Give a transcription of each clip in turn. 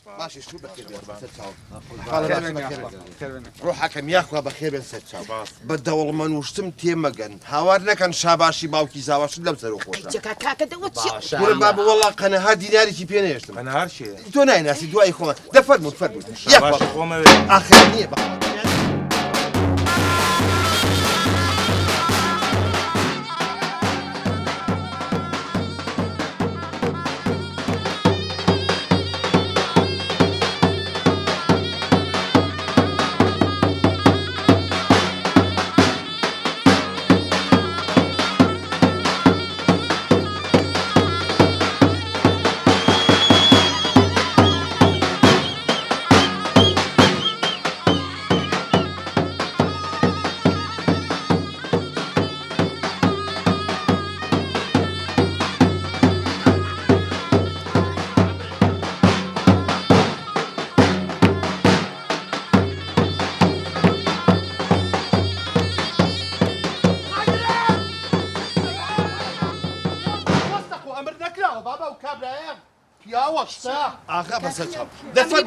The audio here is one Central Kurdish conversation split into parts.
ماشي شو بخير روح حكم ياخوا بخير بن ستشاو بدا والله ما نوشتم تيمقن هاورنا كان شاباشي باوكي زاواش لم سرو خوش كاكا دوتشي قول بابا والله قناه ديناري كي بينيشتم انا هرشي تو ناي ناسي دواي خو دفرموا شاباش خوما اخر نيه آخر بس الشاب دفر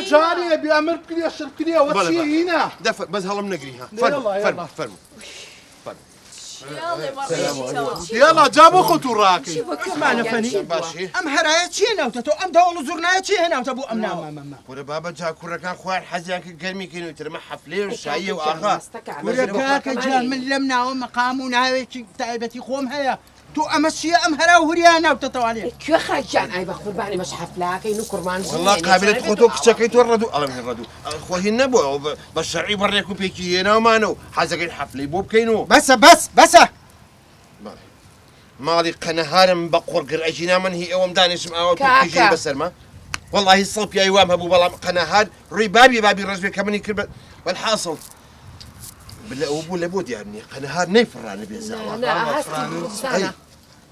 جاني بأمر كلية شرب كلية وشي هنا دفر بس هلا بنقريها فرم يلا جابوا خطو راكي اسمعنا فني ام هرايتي هنا وتتو ام دول زرنايتي هنا وتبو ام نام ورا بابا جا كورا كان خوار حزيان كقرمي كينو ترمى حفلي وشاي واخا وركاك جال من لمنا ومقامونا هاي تعبتي خوم هيا تو امشي ام هرا وهريانا وتتو عليه كيف خرجان اي بخور باني مش حفلاك انو كرمان والله قابلت خطوك شكيت وردوا الله من الردو خوهي النبو بالشرعي بريكو بيكي هنا ومانو حزقين حفلي بوب كينو بس مالي قنهارم بقور قرأجينا من هي اوم دانش او تيجي بسر ما والله الصوب يا ايوام ابو بلا قنهار روي بابي رجبي كمني كرب والحاصل بالله ابو لابد يعني قنهار نيفر انا بيزاوا لا هاتي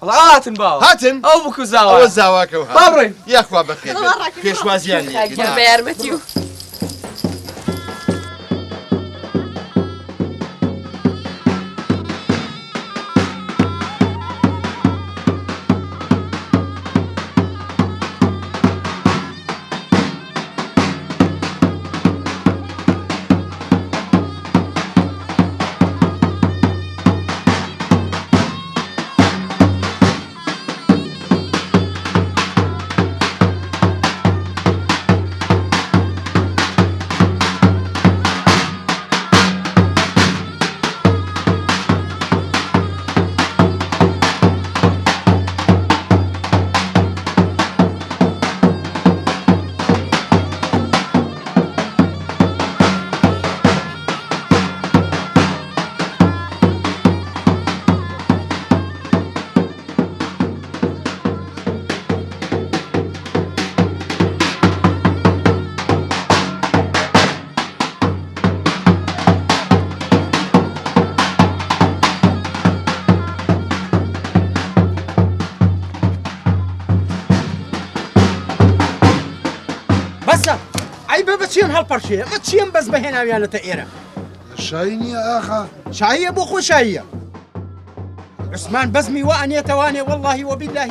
هاتن باو هاتن او بكو زاوا او الزواك بابرين يا اخوا بخير كيش وازيان يا بيرمتيو بتشيم هالبرشيه ما تشيم بس بهنا ويانا تقيرة شايني يا اخا شاية بوخو شاية عثمان بزمي وأني تواني والله وبالله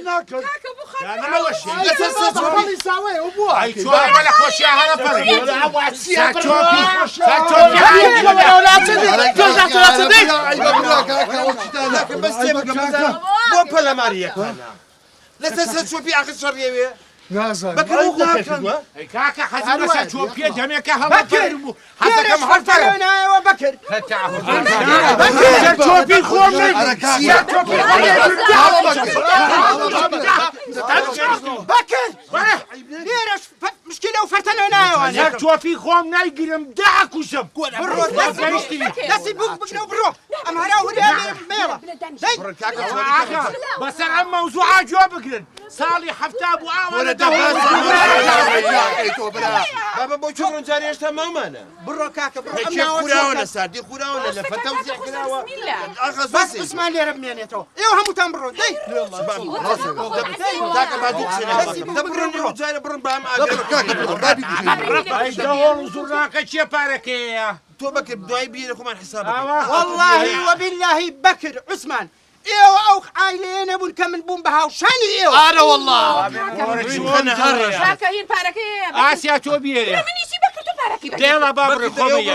ناكل انا اول شيء خلي يساوي ابوه اي شو ولا خوش يا هلا فري لكن بس مو بلا ماريا لا تنسى شو في اخر شريه يا زلمه بكر مو كاكا حزنا شو بيه دمي كهرباء بكر هذا كم حرف انا وبكر بكر شو بيه خومي بكر ليش مشكله وفرتنا انا وانا شو في خوم نايقر مدعك وشم بروح دسي بقنا وبروح ام هراو هريا ميلا بس انا موضوع جوابك صالي حفتى ابو ولا بابا بو شكرا جاري اشتا مامانا برو كاكا برو كيف خوراونا ساردي خوراونا لفتا وزيح كلاوة اخذ بس اسمع لي رب مينيتو ايوه هم تمرون دي ذاك ما دوك سنة دبرني وجاي برن بام دور زرناك شي باركيه تو بكر بدواي بينكم عن حسابك والله وبالله بكر عثمان ايوه او عائلين ابو كم بوم بها شاني ايوه انا والله انا هرج باكهين باركيه اسيا توبيه مني شي بكر تو باركي ديلا بابر خومي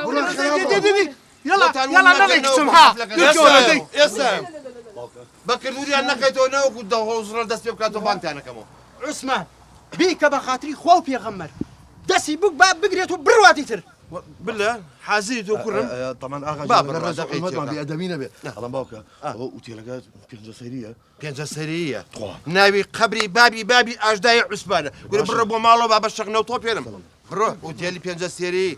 ورد يلا نلك سمحة يا سلام بكر دوري انك تونا وكنت وصل دست بكاتو بانتي انا كمان عثمان بيك بخاطري خوف يا غمر دسي بوك باب بقريتو برواتي تر بالله حازيتو كرم طبعا اغا بابا ما بيقدمينا بي الله باوكا وتيلقات بينجا سيريه بينجا سريه ناوي قبري بابي اجداي عثمان قول بربو مالو بابا شغنا وطوب يلم برو وتيلي بينجا سيري